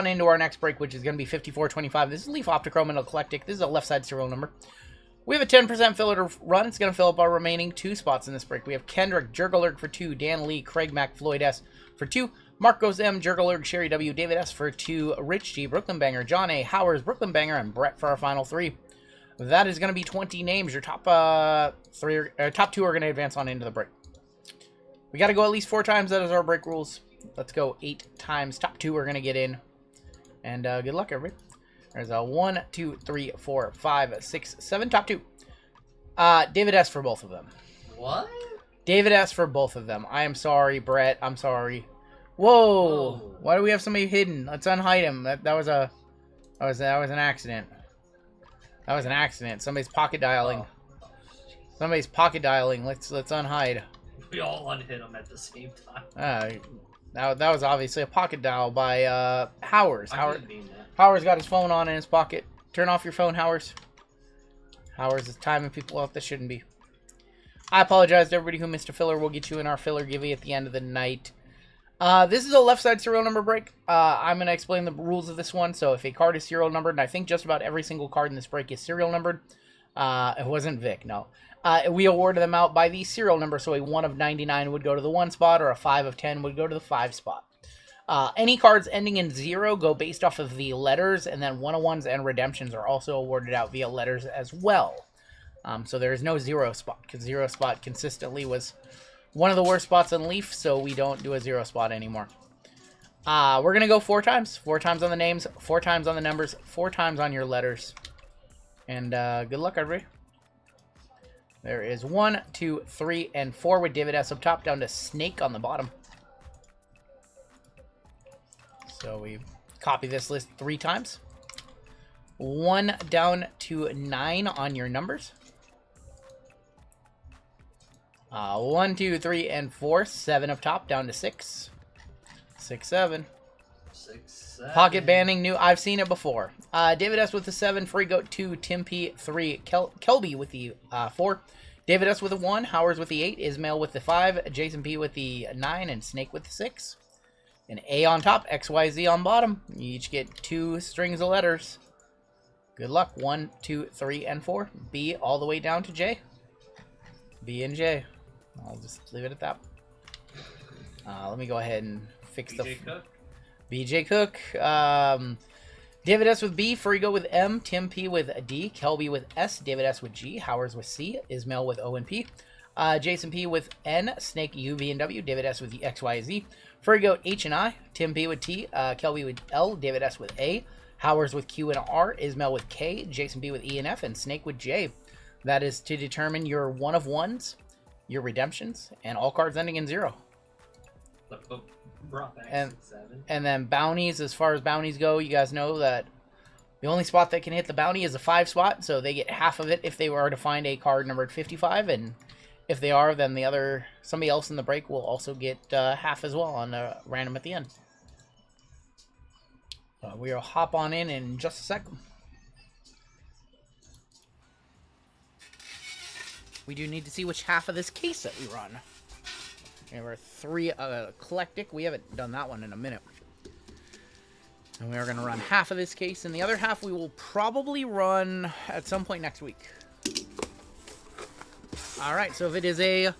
on into our next break, which is going to be 5425. This is Leaf Optichrome and Eclectic. This is a left side serial number. We have a 10% filler to run. It's going to fill up our remaining 2 spots in this break. We have Kendrick, Jurgalurg for 2, Dan Lee, Craig Mack, Floyd S for 2, Marcos M, Jurgalurg, Sherry W, David S for 2, Rich G, Brooklyn Banger, John A, Howers, Brooklyn Banger, and Brett for our final 3. That is going to be 20 names. Your top top 2 are going to advance on into the break. We got to go at least 4 times. That is our break rules. Let's go 8 times. Top 2 are going to get in. And good luck, everybody. There's a 1, 2, 3, 4, 5, 6, 7. Top 2. David S for both of them. What? David S for both of them. I am sorry, Brett. I'm sorry. Whoa! Whoa. Why do we have somebody hidden? Let's unhide him. That was an accident. That was an accident. Somebody's pocket dialing. Oh. Somebody's pocket dialing. Let's unhide. We all unhit him at the same time. That was obviously a pocket dial by Howers. I didn't mean that. Howers got his phone on in his pocket. Turn off your phone, Howers. Howers is timing people out that shouldn't be. I apologize to everybody who missed a filler. We'll get you in our filler giveaway at the end of the night. This is a left side serial number break. I'm going to explain the rules of this one. So if a card is serial numbered, and I think just about every single card in this break is serial numbered. It wasn't Vic, no. We awarded them out by the serial number, so a 1 of 99 would go to the 1 spot, or a 5 of 10 would go to the 5 spot. Any cards ending in 0 go based off of the letters, and then 101s and redemptions are also awarded out via letters as well. So there is no 0 spot, because 0 spot consistently was one of the worst spots in Leaf, so we don't do a 0 spot anymore. We're going to go 4 times. 4 times on the names, 4 times on the numbers, 4 times on your letters. And good luck, everybody. There is 1, 2, 3, and 4 with David S up top, down to Snake on the bottom. So we copy this list 3 times. 1 down to 9 on your numbers. 1, 2, 3, and 4. 7 up top, down to 6. 6, 7. 6, 7. Pocket banding, new. I've seen it before. David S with the 7, Free Goat 2, Tim P 3, Kelby with the 4, David S with the 1, Howers with the 8, Ismail with the 5, Jason P with the 9, and Snake with the 6. An A on top, XYZ on bottom. You each get 2 strings of letters. Good luck. 1, 2, 3, and 4. B all the way down to J. B and J. I'll just leave it at that. Let me go ahead and fix the... Cook. BJ Cook. David S with B, Frigo with M, Tim P with D, Kelby with S, David S with G, Howers with C, Ismail with O and P, Jason P with N, Snake U, V, and W, David S with the X, Y, Z, Frigo H and I, Tim P with T, Kelby with L, David S with A, Howers with Q and R, Ismail with K, Jason B with E and F, and Snake with J. That is to determine your 1 of 1s, your redemptions, and all cards ending in 0. And then bounties, as far as bounties go, you guys know that the only spot that can hit the bounty is a 5 spot, so they get half of it if they were to find a card numbered 55, and if they are, then somebody else in the break will also get half as well on the random at the end. We'll hop on in just a second. We do need to see which half of this case that we run. We have our 3 eclectic. We haven't done that one in a minute. And we are going to run half of this case, and the other half we will probably run at some point next week. Alright, so if it is a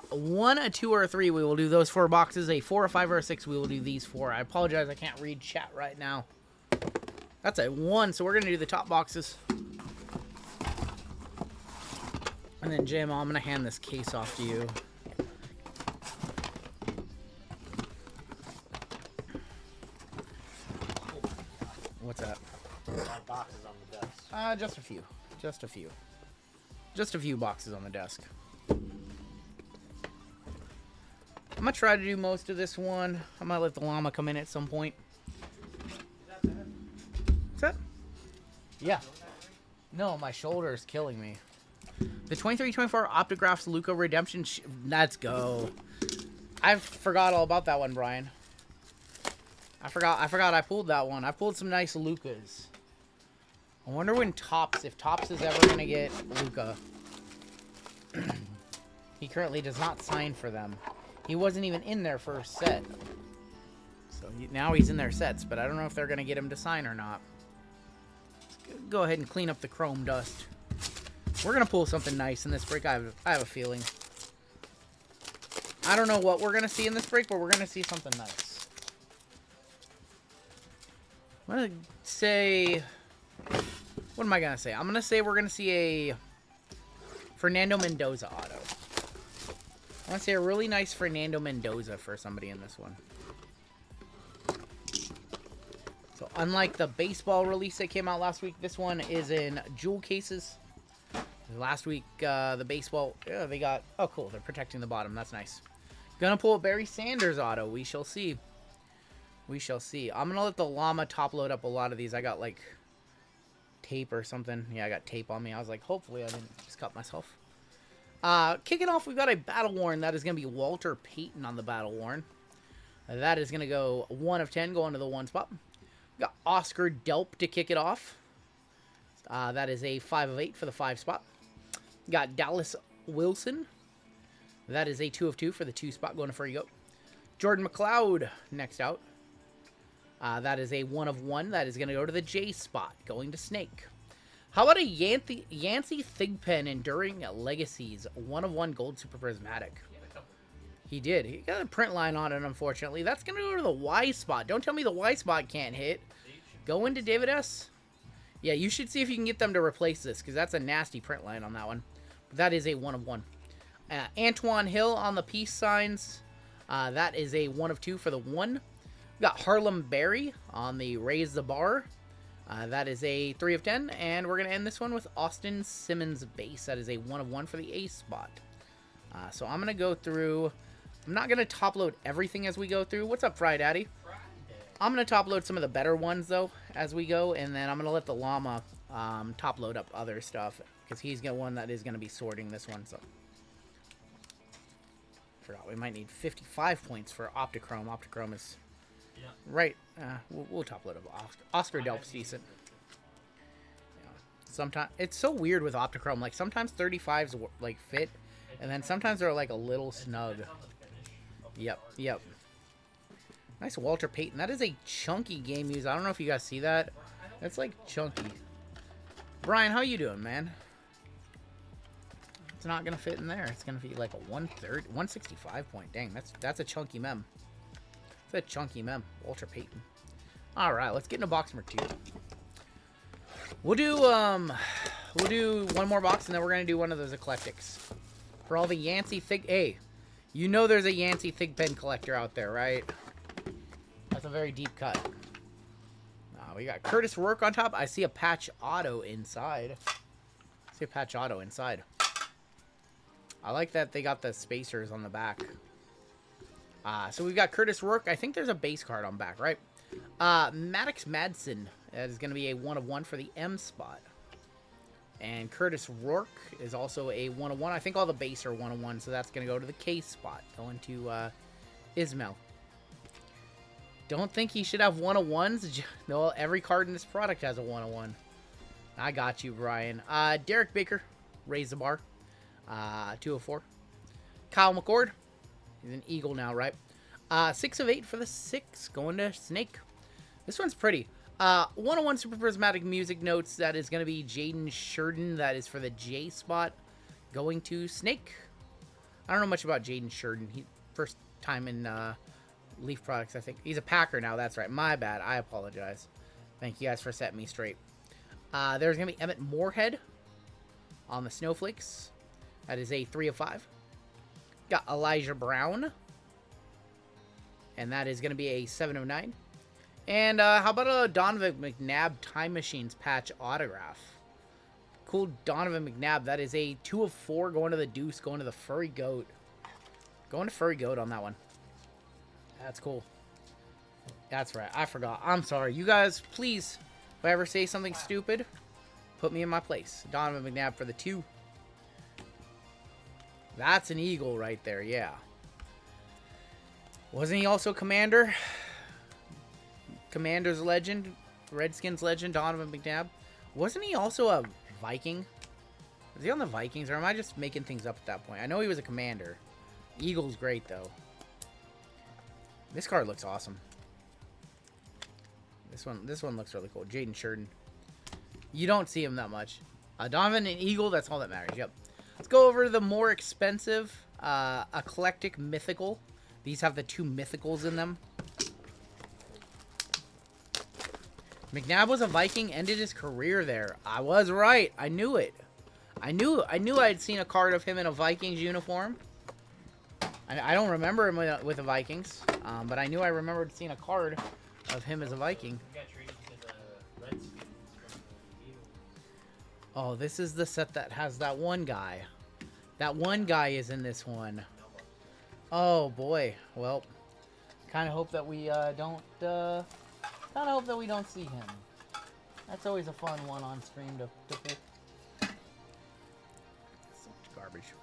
1, a 2, or a 3, we will do those 4 boxes. A 4, a 5, or a 6, we will do these 4. I apologize, I can't read chat right now. That's a 1, so we're going to do the top boxes. And then, Jim, I'm going to hand this case off to you. What's that? Boxes on the desk. Just a few. Just a few. Just a few boxes on the desk. I'm going to try to do most of this one. I might let the llama come in at some point. What's that? Yeah. No, my shoulder is killing me. The 23-24 Optographs Luca Redemption. Let's go. I forgot all about that one, Brian. I forgot I pulled that one. I pulled some nice Lucas. I wonder when if Topps is ever going to get Luca. He currently does not sign for them. He wasn't even in their first set. So So now he's in their sets, but I don't know if they're going to get him to sign or not. Let's go ahead and clean up the chrome dust. We're going to pull something nice in this break. I have a feeling. I don't know what we're going to see in this break, but we're going to see something nice. I'm going to say... What am I going to say? I'm going to say we're going to see a Fernando Mendoza auto. I want to say a really nice Fernando Mendoza for somebody in this one. So unlike the baseball release that came out last week, this one is in jewel cases. Last week, the baseball, yeah, they got, oh cool, they're protecting the bottom. That's nice. Gonna pull a Barry Sanders auto. We shall see. We shall see. I'm gonna let the llama top load up a lot of these. I got like tape or something. Yeah, I got tape on me. I was like, hopefully I didn't just cut myself. Kicking off, we've got a battle worn. That is gonna be Walter Payton on the battle worn. That is gonna go 1 of 10, going to the 1 spot. We got Oscar Delp to kick it off. That is a 5 of 8 for the 5 spot. We got Dallas Wilson. That is a 2 of 2 for the 2 spot, going to Furry Goat. Jordan McLeod next out. That is a 1 of 1. That is going to go to the J spot, going to Snake. How about a Yancey Thigpen Enduring Legacies 1 of 1 Gold Super Prismatic? He did. He got a print line on it, unfortunately. That's going to go to the Y spot. Don't tell me the Y spot can't hit. Go into David S. Yeah, you should see if you can get them to replace this, because that's a nasty print line on that one. But that is a 1 of 1. Antoine Hill on the peace signs. That is a 1 of 2 for the 1. We got Harlem Berry on the Raise the Bar. That is a 3 of 10. And we're going to end this one with Austin Simmons base. That is a 1 of 1 for the A spot. So I'm going to go through. I'm not going to top load everything as we go through. What's up, Fry Daddy? I'm going to top load some of the better ones, though, as we go. And then I'm going to let the llama top load up other stuff, because he's the one that is going to be sorting this one. So forgot we might need 55 points for Optichrome. Optichrome is right. We'll top load up. Oscar Delp's decent. Yeah. Sometimes it's so weird with Optichrome. Like sometimes 35s like fit, and then sometimes they're like a little snug. Yep. Nice Walter Payton. That is a chunky game use. I don't know if you guys see that. That's like chunky. Brian, how you doing, man? It's not gonna fit in there. It's gonna be like a 130, 165 point. Dang, that's a chunky mem. It's a chunky mem. Walter Payton. All right, let's get into box number 2. We'll do one more box, and then we're gonna do one of those eclectics for all the Yancey Thig. Hey, you know there's a Yancey Thigpen collector out there, right? That's a very deep cut. We got Curtis Rourke on top. I see a patch auto inside. I like that they got the spacers on the back. So we've got Curtis Rourke. I think there's a base card on back, right? Maddox Madsen. That is going to be a 1 of 1 for the M spot. And Curtis Rourke is also a 1 of 1. I think all the base are 1 of 1, so that's going to go to the K spot. Going to Ismail. Don't think he should have 1 of 1s. No, every card in this product has a 1 of 1. I got you, Brian. Derek Baker, raise the bar. 2 of 4. Kyle McCord. He's an Eagle now, right? 6 of 8 for the 6. Going to Snake. This one's pretty. 1 of 1 Super Prismatic Music Notes. That is going to be Jaden Sheridan. That is for the J spot. Going to Snake. I don't know much about Jaden Sheridan. He first time in Leaf Products, I think. He's a Packer now. That's right. My bad. I apologize. Thank you guys for setting me straight. There's going to be Emmett Moorhead on the Snowflakes. That is a 3 of 5. Got Elijah Brown. And that is going to be a 7 of 9. And how about a Donovan McNabb Time Machines patch autograph? Cool Donovan McNabb. That is a 2 of 4 going to the Deuce, going to the Furry Goat. Going to Furry Goat on that one. That's cool. That's right. I forgot. I'm sorry. You guys, please, if I ever say something stupid, put me in my place. Donovan McNabb for the 2. That's an Eagle right there, yeah. Wasn't he also Commander? Commander's legend, Redskins legend, Donovan McNabb. Wasn't he also a Viking? Was he on the Vikings, or am I just making things up at that point? I know he was a Commander. Eagle's great, though. This card looks awesome. This one looks really cool. Jaden Sheridan. You don't see him that much. Donovan and Eagle, that's all that matters. Yep. Let's go over the more expensive eclectic mythical. These have the 2 mythicals in them. McNabb was a Viking, ended his career there. I was right. I knew it. I knew I'd seen a card of him in a Vikings uniform. I don't remember him with the Vikings, but I knew I remembered seeing a card of him as a Viking. Oh, this is the set that has that one guy. That one guy is in this one. Oh boy. Well, kind of hope that we don't. Kind of hope that we don't see him. That's always a fun one on stream to pull. Such garbage.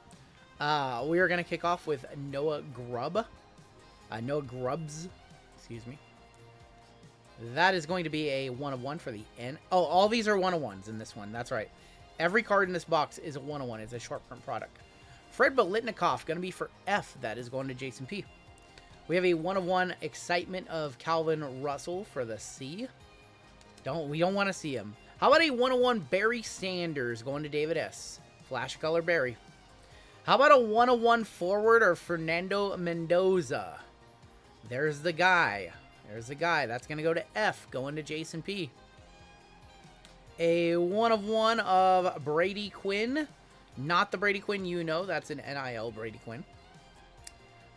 We are gonna kick off with Noah Grubb. Noah Grubbs. Excuse me. That is going to be a 1/1 for the N. Oh, all these are 1/1s in this one. That's right. Every card in this box is a 1/1. It's a short print product. Fred Biletnikoff, going to be for F. That is going to Jason P. We have a 1/1 excitement of Calvin Russell for the C. We don't want to see him. How about a 1/1 Barry Sanders going to David S. Flash color Barry. How about a 1/1 forward or Fernando Mendoza? There's the guy. There's the guy. That's going to go to F, going to Jason P. A 1/1 of Brady Quinn. Not the Brady Quinn you know. That's an NIL Brady Quinn.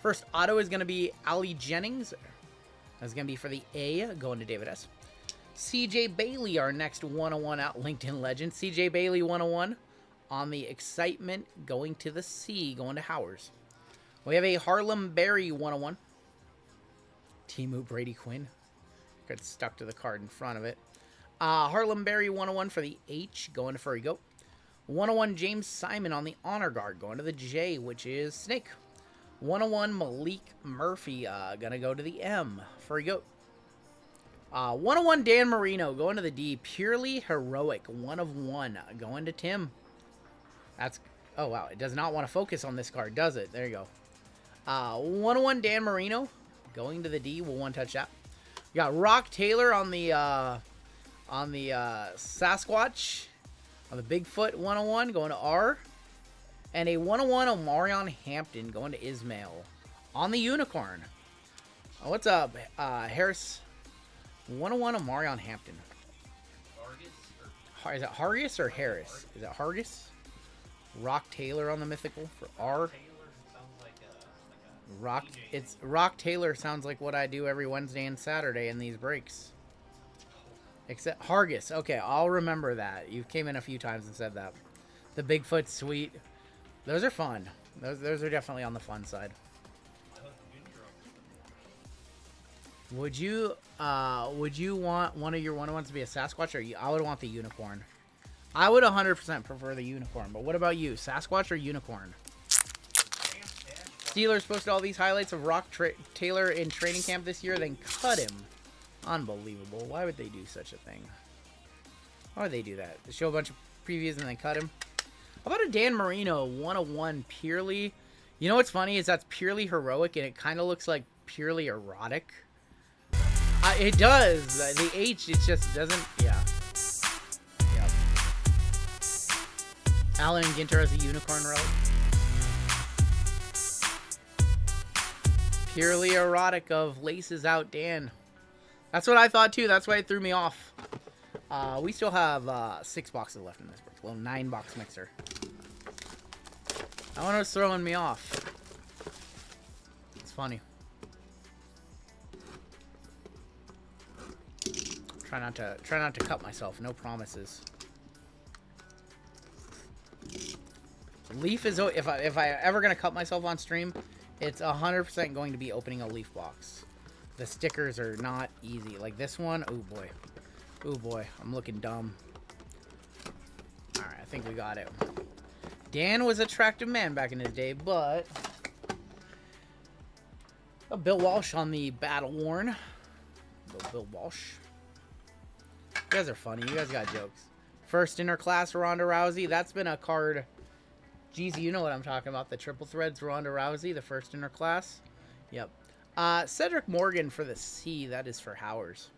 First auto is going to be Ali Jennings. That's going to be for the A, going to David S. CJ Bailey, our next 1/1 out. LinkedIn legend. CJ Bailey 1/1 on the excitement, going to the C, going to Howers. We have a Harlem Berry 1/1. Timu Brady Quinn. Got stuck to the card in front of it. Harlem Berry 1/1 for the H, going to Furry Goat. 1/1 James Simon on the Honor Guard, going to the J, which is Snake. 1/1 Malik Murphy, gonna go to the M, Furry Goat. 1/1 Dan Marino, going to the D, Purely Heroic, 1/1, going to Tim. That's, oh wow, it does not want to focus on this card, does it? There you go. 1/1 Dan Marino, going to the D, we'll one-touch that. We got Rock Taylor on the Sasquatch, on the Bigfoot 1/1, going to R. And a 1/1 Omarion Hampton, going to Ismail. On the Unicorn. Oh, what's up, Harris? 1/1 Omarion Hampton. Is it Hargis or Harris? Is it Hargis? Rock Taylor on the Mythical for R. Rock Taylor sounds like what I do every Wednesday and Saturday in these breaks. Except Hargis. Okay, I'll remember that. You came in a few times and said that. The Bigfoot Suite. Those are fun. Those are definitely on the fun side. Would you want one of your 1/1s to be a Sasquatch, or I would want the Unicorn? I would 100% prefer the Unicorn, but what about you? Sasquatch or Unicorn? Steelers posted all these highlights of Rock Taylor in training camp this year, then cut him. Unbelievable. Why would they do such a thing? Why would they do that? They show a bunch of previews and then cut him? How about a Dan Marino 1/1 purely? You know what's funny is that's purely heroic, and it kind of looks like purely erotic. It does. The H, it just doesn't. Yeah. Yep. Alan Ginter has a Unicorn relic. Purely erotic of Laces Out Dan. That's what I thought too. That's why it threw me off. We still have 6 boxes left in this box. Well, 9-box mixer. I wonder what's throwing me off. It's funny. Try not to cut myself. No promises. Leaf is, if I ever gonna cut myself on stream, it's 100% going to be opening a Leaf box. The stickers are not easy. Like this one, oh boy. Oh boy, I'm looking dumb. Alright, I think we got it. Dan was an attractive man back in his day, but... Oh, Bill Walsh on the Battle Worn. Bill Walsh. You guys are funny. You guys got jokes. First interclass Ronda Rousey. That's been a card... Jeezy, you know what I'm talking about. The Triple Threads Ronda Rousey, the first interclass. Yep. Cedric Morgan for the C. That is for Howers.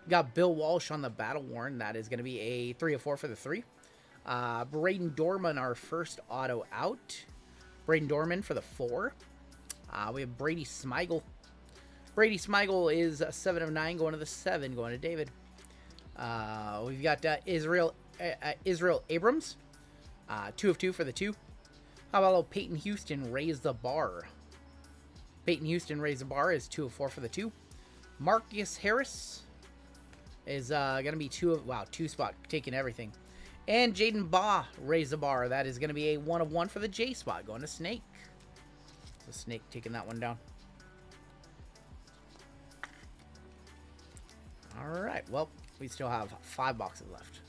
Got Bill Walsh on the Battle Worn. That is going to be a 3 of 4 for the 3. Braden Dorman, our first auto out. Braden Dorman for the 4. We have Brady Smigel. Brady Smigel is a 7 of 9 going to the 7, going to David. We've got Israel Abrams. 2 of 2 for the 2. How about little Peyton Houston raise the bar? Peyton Houston raise the bar is 2 of 4 for the 2. Marcus Harris is going to be 2 spot, taking everything. And Jaden Baugh raise the bar. That is going to be a 1 of 1 for the J spot, going to Snake. So Snake taking that one down. All right, well, we still have 5 boxes left.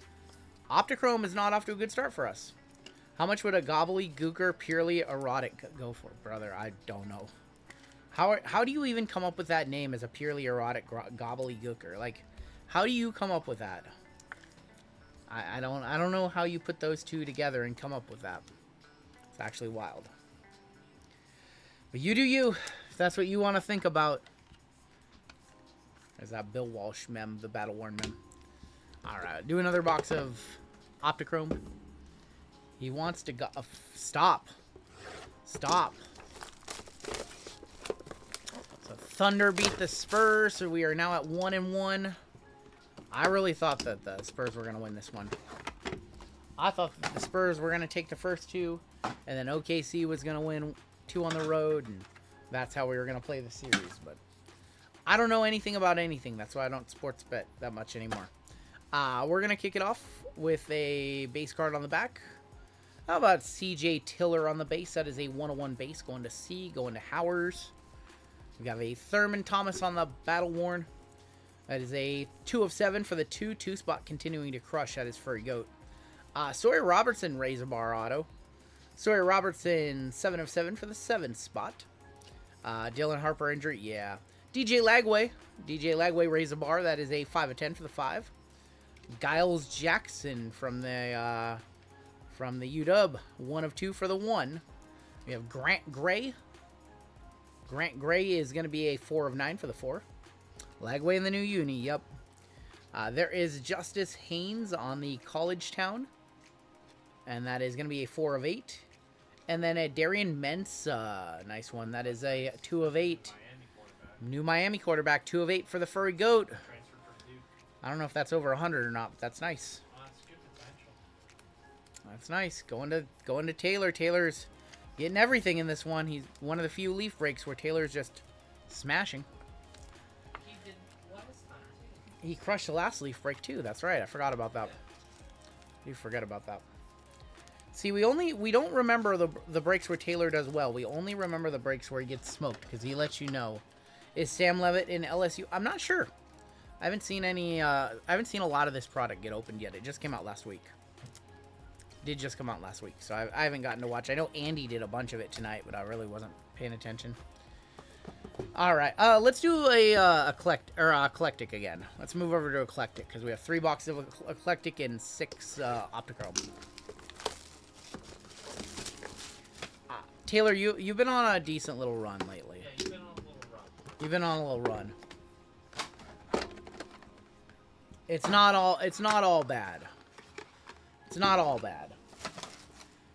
Optichrome is not off to a good start for us. How much would a gobbledygooker purely erotic go for, brother? I don't know. How do you even come up with that name as a purely erotic gobbledygooker? Like, how do you come up with that? I don't know how you put those two together and come up with that. It's actually wild. But you do you. If that's what you want to think about. There's that Bill Walsh mem, the Battle Worn mem. Alright, do another box of Optichrome. He wants to go... stop. Stop. So Thunder beat the Spurs, so we are now at 1 and 1. I really thought that the Spurs were going to win this one. I thought that the Spurs were going to take the first 2, and then OKC was going to win 2 on the road, and that's how we were going to play the series. But I don't know anything about anything. That's why I don't sports bet that much anymore. We're going to kick it off with a base card on the back. How about CJ Tiller on the base? That is a 101 base going to C, going to Howers. We got a Thurman Thomas on the Battle Worn. That is a 2 of 7 for the 2 spot, continuing to crush. That is Furry Goat. Sawyer Robertson Razor Bar auto. Sawyer Robertson 7 of 7 for the 7 spot. Dylan Harper injury, yeah. DJ Lagway Razor Bar. That is a 5 of 10 for the 5. Giles Jackson from the UW, 1 of 2 for the 1. We have Grant Gray. Grant Gray is going to be a 4 of 9 for the 4. Lagway in the new uni, yep. There is Justice Haynes on the College Town. And that is going to be a 4 of 8. And then a Darian Mensah, nice one. That is a 2 of 8. New Miami quarterback, 2 of 8 for the Furry Goat. I don't know if that's over 100 or not, but that's nice. That's nice. Going to Taylor. Taylor's getting everything in this one. He's one of the few leaf breaks where Taylor's just smashing. He crushed the last leaf break too. That's right. I forgot about that. You forget about that. See, we don't remember the breaks where Taylor does well. We only remember the breaks where he gets smoked because he lets you know. Is Sam Levitt in LSU? I'm not sure. I haven't seen any. I haven't seen a lot of this product get opened yet. It just came out last week. Did just come out last week, so I haven't gotten to watch. I know Andy did a bunch of it tonight, but I really wasn't paying attention. All right, let's do a eclectic again. Let's move over to eclectic because we have 3 boxes of eclectic and 6 Optichrome. Taylor, you've been on a decent little run lately. Yeah, you've been on a little run. You've been on a little run. It's not all bad. It's not all bad.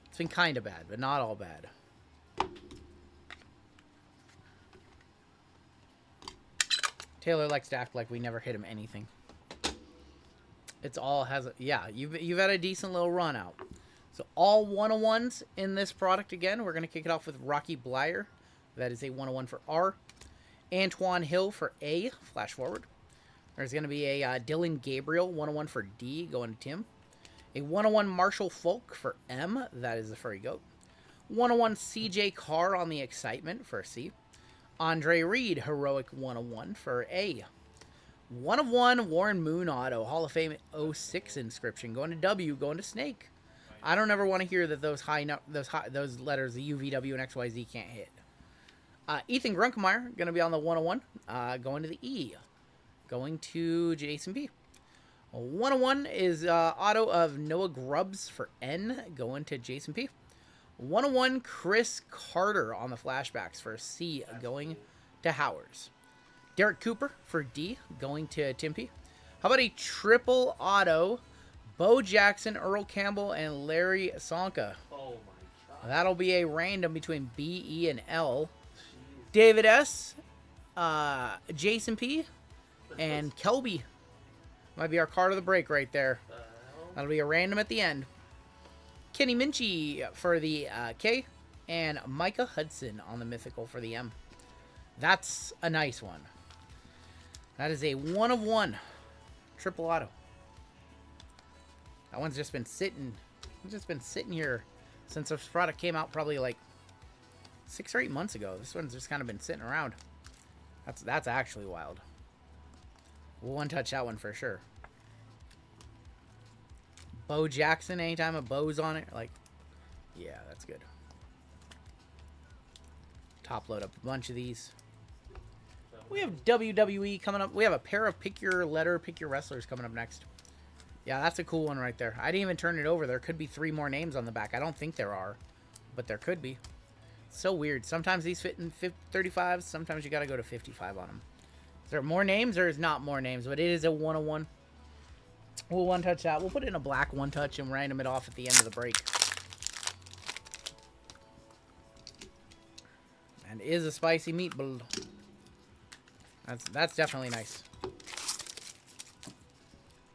It's been kind of bad, but not all bad. Taylor likes to act like we never hit him anything. It's all has a, yeah, you've had a decent little run out. So all 101s in this product again. We're going to kick it off with Rocky Blyer. That is a 101 for R. Antoine Hill for A, flash forward. There's going to be a Dylan Gabriel, 101 for D, going to Tim. A 101 Marshall Folk for M, that is the Furry Goat. 101 CJ Carr on the Excitement for C. Andre Reed, Heroic 101 for A. 1 of 1 Warren Moon Auto, Hall of Fame 06 inscription, going to W, going to Snake. I don't ever want to hear that those letters, the U, V, W, and XYZ can't hit. Ethan Grunkemeyer, going to be on the 101, going to the E. Going to Jason B. 101 is auto of Noah Grubbs for N, going to Jason P. 101 Chris Carter on the flashbacks for C, going to Howers. Derek Cooper for D, going to Tim P. How about a triple auto? Bo Jackson, Earl Campbell, and Larry Sonka. Oh my god. That'll be a random between B, E, and L. David S., Jason P., and Kelby. Might be our card of the break right there. That'll be a random at the end. Kenny Minchie for the K, and Micah Hudson on the mythical for the M. That's a nice one. That is a 1 of 1 triple auto. That one's just been sitting. It's just been sitting here since this product came out, probably like 6 or 8 months ago. This one's just kind of been sitting around. That's actually wild. We'll one-touch that one for sure. Bo Jackson, anytime a Bo's on it, like, yeah, that's good. Top load up a bunch of these. We have WWE coming up. We have a pair of pick your letter, pick your wrestlers coming up next. Yeah, that's a cool one right there. I didn't even turn it over. There could be 3 more names on the back. I don't think there are, but there could be. So weird. Sometimes these fit in 35s. Sometimes you got to go to 55 on them. Is there more names or is not more names? But it is a 101. We'll one-touch that. We'll put it in a black one-touch and random it off at the end of the break. And is a spicy meatball. That's definitely nice.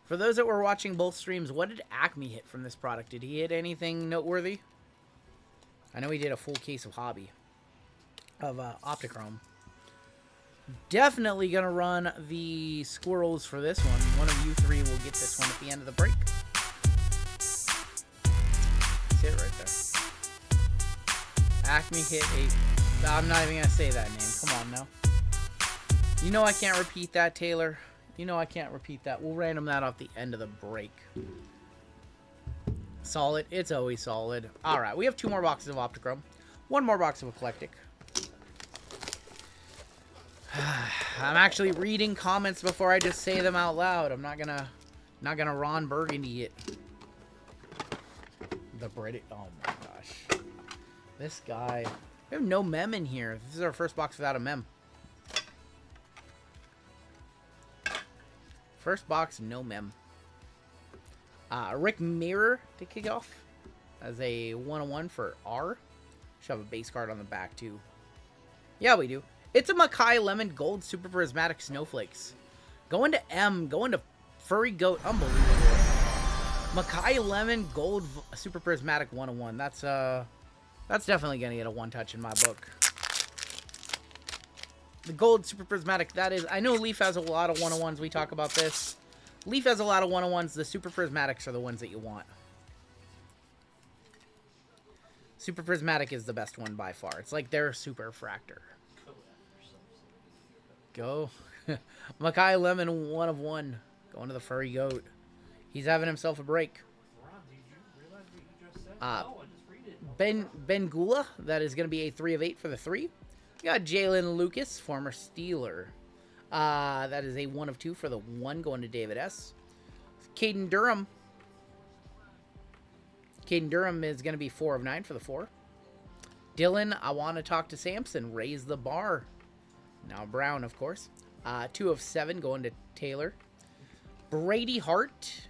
For those that were watching both streams, what did Acme hit from this product? Did he hit anything noteworthy? I know he did a full case of Hobby. Of Optichrome. Definitely going to run the squirrels for this one. One of you 3 will get this one at the end of the break. That's it right there. Acme hit a... I'm not even going to say that name. Come on now. You know I can't repeat that, Taylor. You know I can't repeat that. We'll random that off the end of the break. Solid. It's always solid. Alright, we have 2 more boxes of Optichrome. 1 more box of Eclectic. I'm actually reading comments before I just say them out loud. I'm not gonna Ron Burgundy it. The British. Oh my gosh. This guy. We have no mem in here. This is our first box without a mem. First box, no mem. Rick Mirror to kick off as a 101 for R. Should have a base card on the back too. Yeah, we do. It's a Mackay Lemon Gold Super Prismatic Snowflakes. Going to M, going to Furry Goat. Unbelievable. Mackay Lemon Gold Super Prismatic 101. That's definitely going to get a one-touch in my book. The Gold Super Prismatic, that is... I know Leaf has a lot of 101s. We talk about this. Leaf has a lot of 101s. The Super Prismatics are the ones that you want. Super Prismatic is the best one by far. It's like their Super Fractor. Go. Mackay Lemon 1 of 1. Going to the Furry Goat. He's having himself a break. Ben Gula. That is going to be a 3 of 8 for the 3. We got Jalen Lucas, former Steeler. That is a 1 of 2 for the 1 going to David S. Caden Durham. Caden Durham is going to be 4 of 9 for the 4. Dylan, I want to talk to Samson. Raise the bar. Now Brown, of course. 2 of 7 going to Taylor. Brady Hart.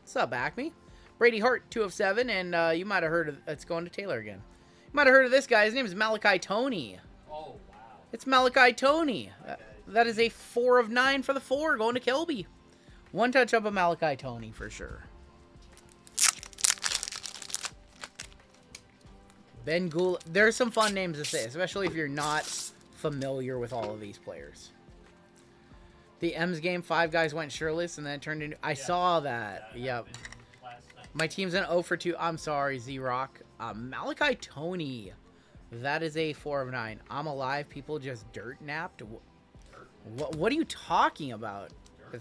What's up, Acme? Brady Hart, 2 of 7, and you might have heard of... It's going to Taylor again. You might have heard of this guy. His name is Malachi Tony. Oh, wow. It's Malachi Tony. That is a 4 of 9 for the 4 going to Kelby. One touch up of Malachi Tony for sure. Ben Gould. There's some fun names to say, especially if you're not familiar with all of these players. The M's game, 5 guys went shirtless and then it turned into... I saw that. Yep. My team's an 0 for 2. I'm sorry, Z-Rock. Malachi Tony. That is a 4 of 9. I'm alive. People just dirt napped. What are you talking about,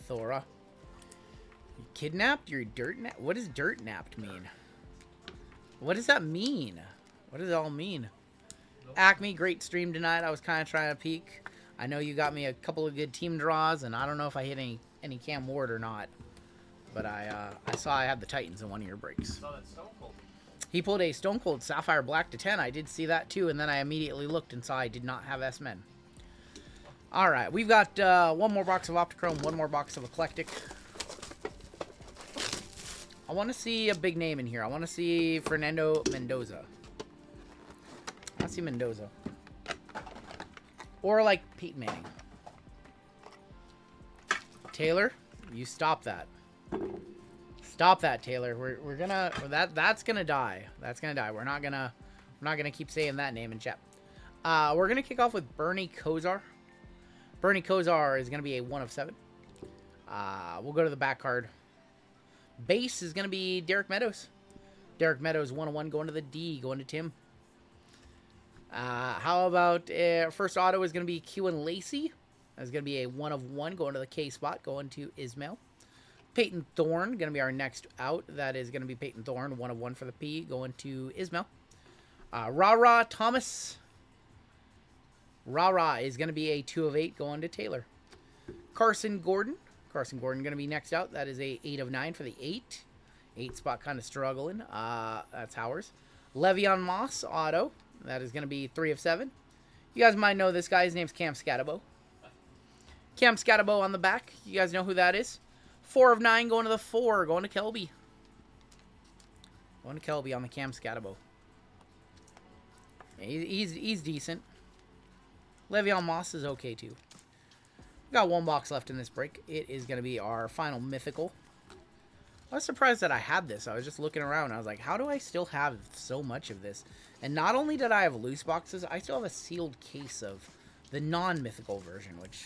Thora? You kidnapped? You're dirt napped? What does dirt napped mean? What does that mean? What does it all mean? Acme, great stream tonight. I was kind of trying to peek. I know you got me a couple of good team draws, and I don't know if I hit any Cam Ward or not. But I saw I had the Titans in one of your breaks. He pulled a Stone Cold Sapphire Black to 10. I did see that too, and then I immediately looked and saw I did not have S-Men. All right, we've got one more box of Optichrome, one more box of Eclectic. I want to see a big name in here. I want to see Fernando Mendoza. I want to see Mendoza. Or like Peyton Manning. Taylor, you stop that. Stop that, Taylor. We're gonna that's gonna die. That's gonna die. We're not gonna keep saying that name in chat. We're gonna kick off with Bernie Kosar. Bernie Kosar is gonna be a 1 of 7. We'll go to the back card. Base is gonna be Derek Meadows. Derek Meadows 1 of 1 going to the D, going to Tim. How about first auto is gonna be Kewan Lacey. That's going to be a 1 of 1 going to the K spot, going to Ismail. Peyton Thorne, going to be our next out. That is going to be Peyton Thorne, 1 of 1 for the P, going to Ismail. Ra Thomas. Ra is going to be a 2 of 8 going to Taylor. Carson Gordon. Carson Gordon going to be next out. That is a 8 of 9 for the 8. 8 spot kind of struggling. That's ours. Le'Veon Moss, auto. That is going to be 3 of 7. You guys might know this guy. His name's Cam Scatabo. Cam Scatabo on the back. You guys know who that is. 4 of 9 going to the 4. Going to Kelby. Going to Kelby on the Cam Scatabo. Yeah, he's decent. Le'Veon Moss is okay too. We got one box left in this break. It is going to be our final mythical. I was surprised that I had this. I was just looking around. I was like, how do I still have so much of this? And not only did I have loose boxes, I still have a sealed case of the non-mythical version, which...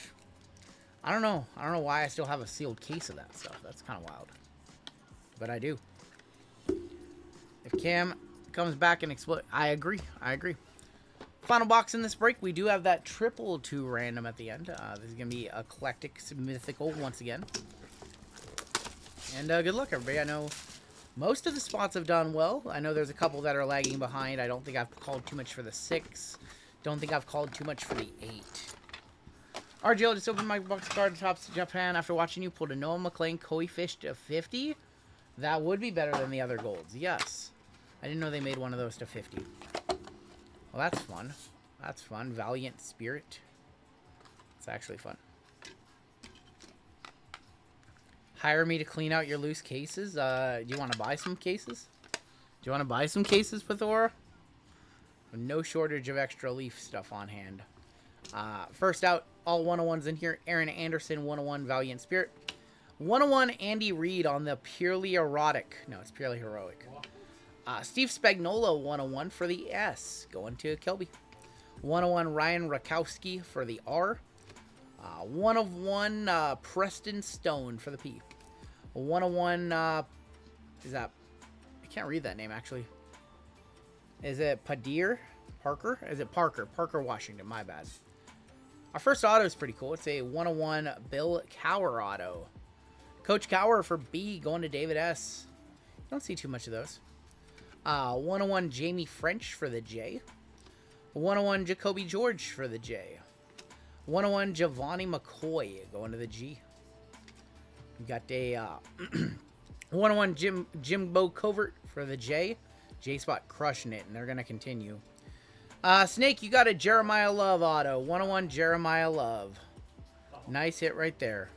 I don't know. I don't know why I still have a sealed case of that stuff. That's kind of wild. But I do. If Cam comes back and explodes... I agree. I agree. Final box in this break. We do have that triple 2 random at the end. This is going to be Eclectic Mythical once again. And good luck, everybody. I know most of the spots have done well. I know there's a couple that are lagging behind. I don't think I've called too much for the 6. Don't think I've called too much for the 8. RGL just opened my box card tops Japan after watching you pulled a Noah McLean Koi Fish to 50. That would be better than the other golds. Yes. I didn't know they made one of those to 50. Well, that's fun. That's fun. Valiant Spirit. It's actually fun. Hire me to clean out your loose cases. Do you want to buy some cases? Do you want to buy some cases, Pathora? No shortage of extra leaf stuff on hand. First out, all 101s in here. Aaron Anderson, 101 Valiant Spirit. 101 Andy Reid on the Purely Erotic. No, it's Purely Heroic. Steve Spagnuolo, 101 for the S. Going to Kelby. 101 Ryan Rakowski for the R. 1 of 1 Preston Stone for the P. 101, is that... I can't read that name, actually. Is it Padir? Parker? Is it Parker? Parker Washington, my bad. Our first auto is pretty cool. It's a 101 Bill Cower auto. Coach Cower for B going to David S. You don't see too much of those. 101 Jamie French for the J. 101 Jacoby George for the J. 101 Giovanni McCoy going to the G. We got a 101 Jimbo Covert for the J. J spot crushing it, and they're going to continue. Snake, you got a Jeremiah Love auto. 101 Jeremiah Love. Nice hit right there.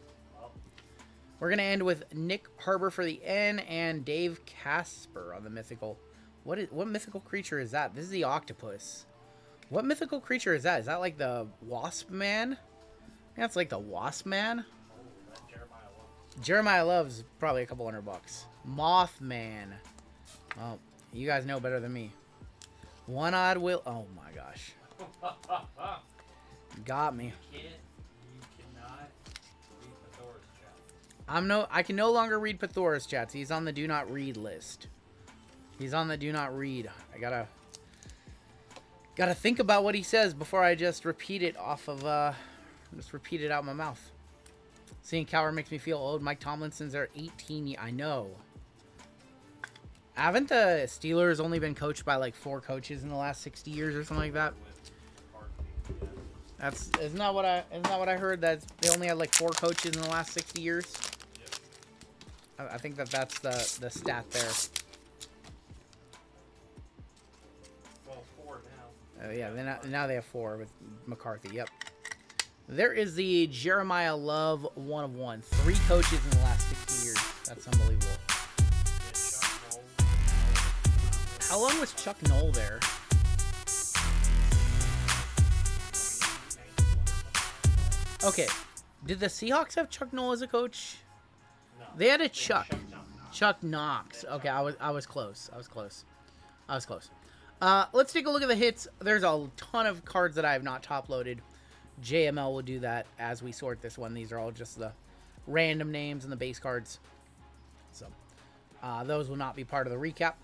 We're going to end with Nick Harbor for the N and Dave Casper on the mythical. What mythical creature is that? This is the octopus. What mythical creature is that? Is that like the Wasp Man? Yeah, it's like the Wasp Man. Jeremiah Love's probably a couple $100. Mothman. Oh, you guys know better than me. One odd will. Oh my gosh. Got me. You cannot read Pathora's chat. I can no longer read Pathora's chats. He's on the do not read list. He's on the do not read. I gotta think about what he says before I just repeat it off of just repeat it out my mouth. Seeing Cower makes me feel old. Mike Tomlinson's are 18. I know. Haven't the Steelers only been coached by like 4 coaches in the last 60 years or something like that? Isn't that what I heard? That they only had like 4 coaches in the last 60 years. I think that's the stat there. Well, 4 now. Yeah, now they have 4 with McCarthy. Yep. There is the Jeremiah Love 1 of 1. 3 coaches in the last 60 years. That's unbelievable. How long was Chuck Noll there? Okay. Did the Seahawks have Chuck Noll as a coach? No. They had a Chuck Knox. Okay, I was close. Let's take a look at the hits. There's a ton of cards that I have not top loaded. JML will do that as we sort this one. These are all just the random names and the base cards. So those will not be part of the recap.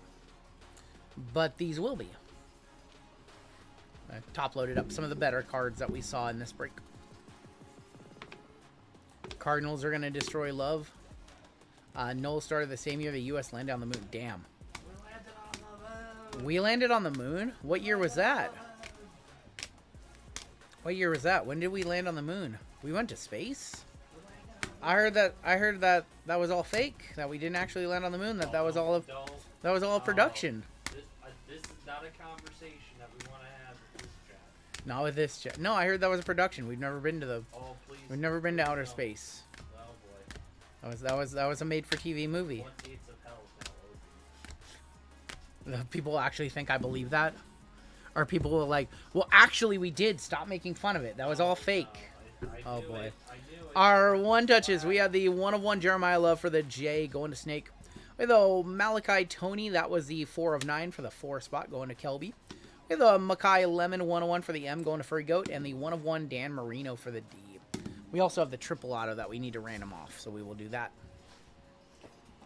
But these will be. I top loaded up some of the better cards that we saw in this break. Cardinals are going to destroy Love. Noel started the same year the U.S. landed on the moon. Damn. We landed on the moon? What year was that? What year was that? When did we land on the moon? We went to space? I heard that was all fake. That we didn't actually land on the moon. That was all production. This is not a conversation that we want to have with this chat. Not with this chat. No, I heard that was a production. We've never been to the. Oh, please. We've never been to outer space. Oh boy. That was a made-for-TV movie. What gates of hell is now open? The people actually think I believe that, or people will like, well, actually, we did. Stop making fun of it. That was all fake. Oh boy. Our one touches. We had the 1 of 1 Jeremiah Love for the J going to Snake. We had the Malachi Tony. That was the 4 of 9 for the 4 spot going to Kelby. We had the Makai Lemon 1 of 1 for the M going to Furry Goat, and the 1 of 1 Dan Marino for the D. We also have the triple auto that we need to random off, so we will do that.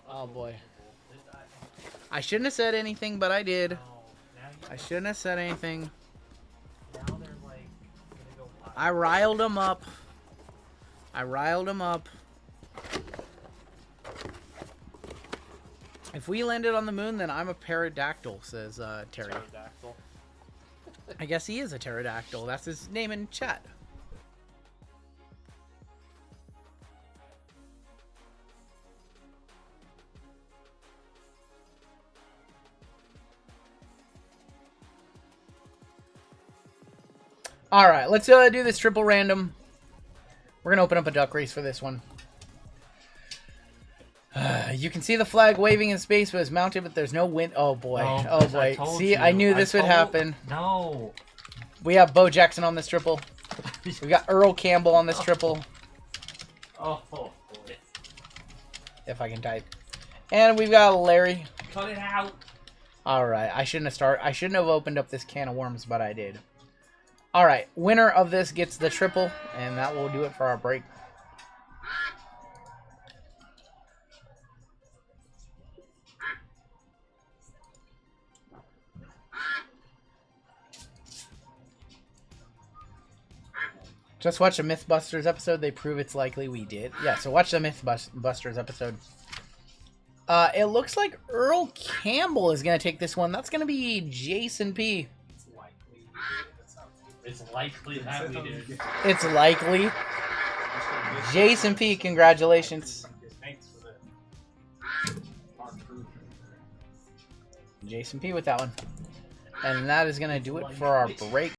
Oh boy. I shouldn't have said anything, but I did. I shouldn't have said anything. I riled them up. If we landed on the moon, then I'm a pterodactyl, says Terry. Pterodactyl. I guess he is a pterodactyl. That's his name in chat. All right, let's do this triple random. We're gonna open up a duck race for this one. You can see the flag waving in space, but it's mounted, but there's no wind. Oh boy! Oh boy! See, I knew this would happen. No. We have Bo Jackson on this triple. We got Earl Campbell on this triple. Oh boy! If I can type. And we've got Larry. Cut it out. All right, I shouldn't have opened up this can of worms, but I did. All right, winner of this gets the triple, and that will do it for our break. Just watch the Mythbusters episode. They prove it's likely we did. Yeah, so watch the Mythbusters episode. It looks like Earl Campbell is going to take this one. That's going to be Jason P. It's likely that we did. It's likely. Jason P, congratulations. Jason P with that one. And that is going to do it for our break.